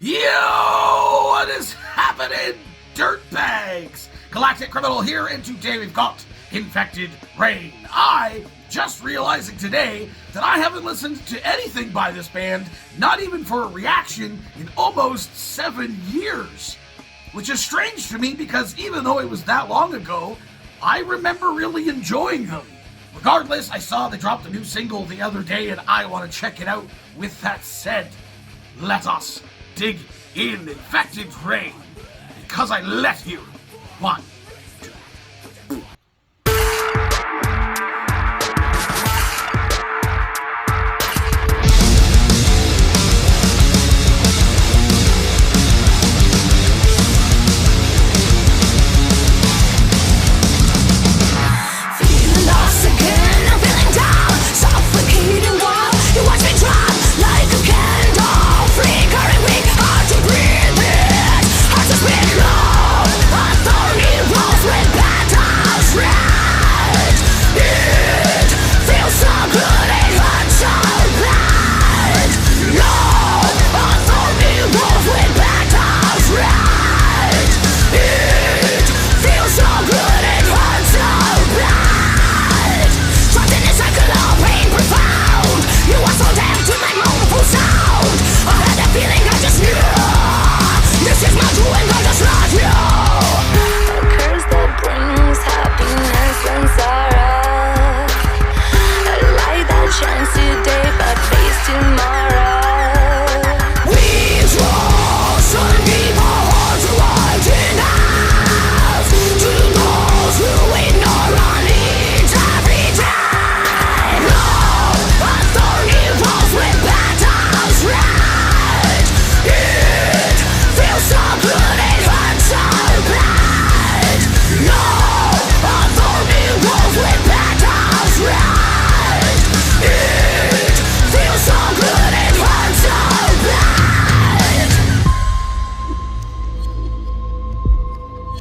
Yo, what is happening, dirtbags? Galactic Criminal here, and today we've got Infected Rain. I just realizing today that I haven't listened to anything by this band, not even for a reaction, in almost 7 years. Which is strange to me because even though it was that long ago, I remember really enjoying them. Regardless, I saw they dropped a new single the other day and I want to check it out. With that said, let us dig in Infected Rain, because I let you. 1, 2.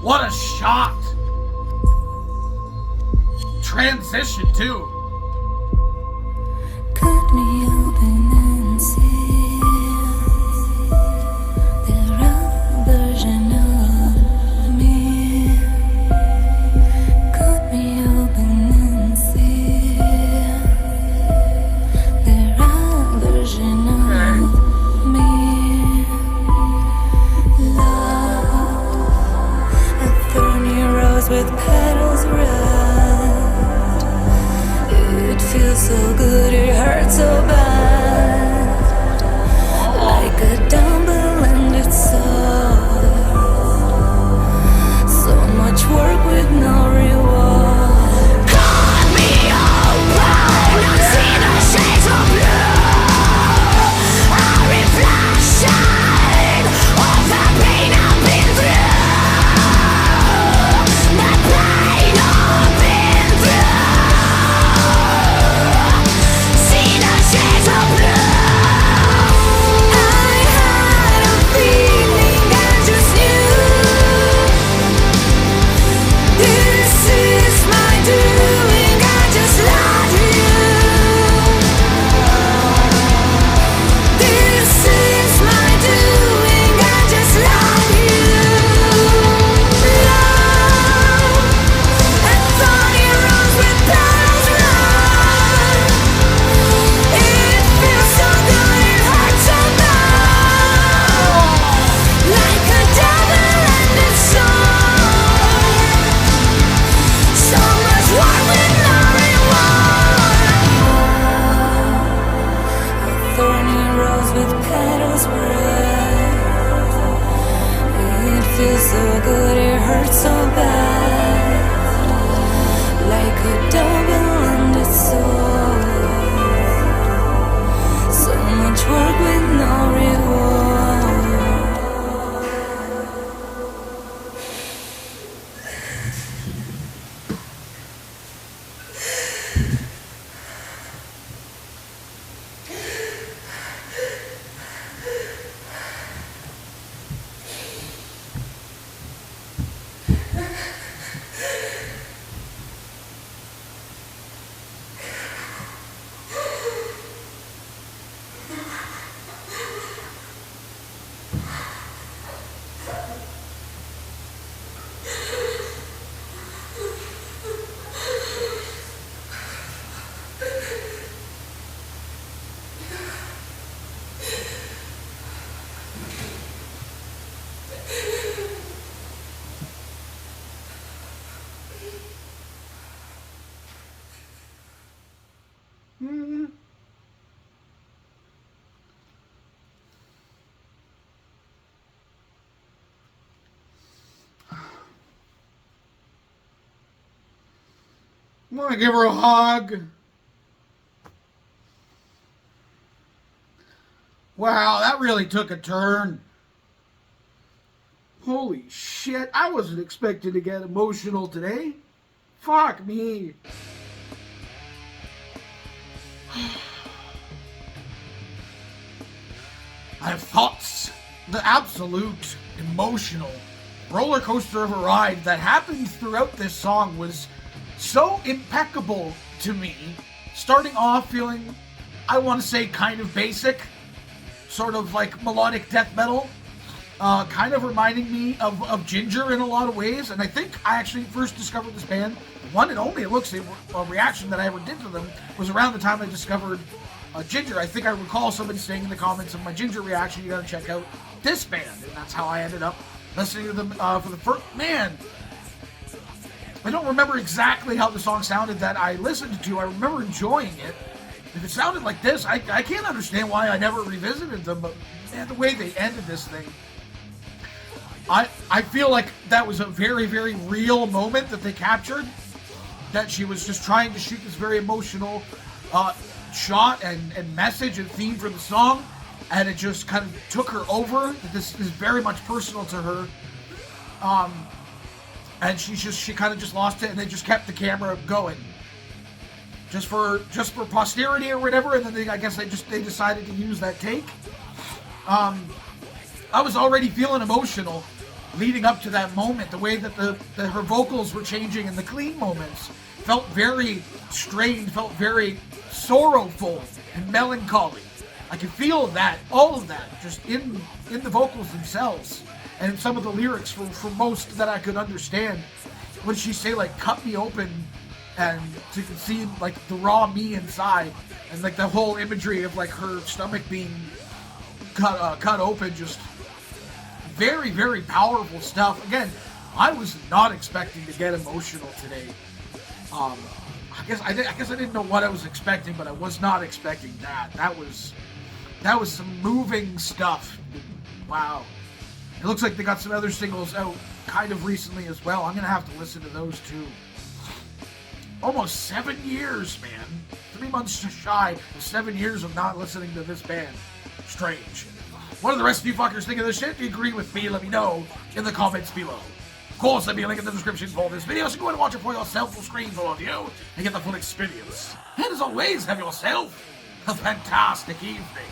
What a shot! Transition too. Cut me open and see the raw version of me. Cut me open and see the raw version of me. Love, a thorny rose with petals red. It feels so good, it hurts so bad. Like a double-ended sword. So much work with no reward. Cut me open and see the shades of blue. A reflection of the pain I've been through. The pain I've been through. See the shades I'm gonna give her a hug. Wow, that really took a turn. Holy shit, I wasn't expecting to get emotional today. Fuck me. I have thoughts. The absolute emotional roller coaster of a ride that happened throughout this song was so impeccable to me. Starting off feeling, I want to say, kind of basic, sort of like melodic death metal, kind of reminding me of Ginger in a lot of ways. And I think I actually first discovered this band, one and only, it looks, a reaction that I ever did to them was around the time I discovered Ginger. I think I recall somebody saying in the comments of my Ginger reaction, you gotta check out this band. And that's how I ended up listening to them for the first... Man, I don't remember exactly how the song sounded that I listened to. I remember enjoying it. If it sounded like this, I can't understand why I never revisited them, but man, the way they ended this thing, I feel like that was a very, very real moment that they captured, that she was just trying to shoot this very emotional shot and message and theme for the song, and it just kind of took her over. This is very much personal to her, and she kind of just lost it, and they just kept the camera going. Just for posterity or whatever, and then I guess they decided to use that take. I was already feeling emotional leading up to that moment. The way that her vocals were changing in the clean moments felt very strained, felt very sorrowful and melancholy. I could feel that, all of that, just in the vocals themselves, and in some of the lyrics for most that I could understand. When she say like "cut me open," and so you can see like the raw me inside, and like the whole imagery of like her stomach being cut open, just very, very powerful stuff. Again, I was not expecting to get emotional today. I guess I didn't know what I was expecting, but I was not expecting that. That was some moving stuff. Wow. It looks like they got some other singles out kind of recently as well. I'm gonna have to listen to those too. Almost 7 years, man. 3 months shy of 7 years of not listening to this band. Strange. What do the rest of you fuckers think of this shit? If you agree with me, let me know in the comments below. Of course, there'll be a link in the description for this video, so go ahead and watch it for yourself full screen for all of you and get the full experience. And as always, have yourself a fantastic evening.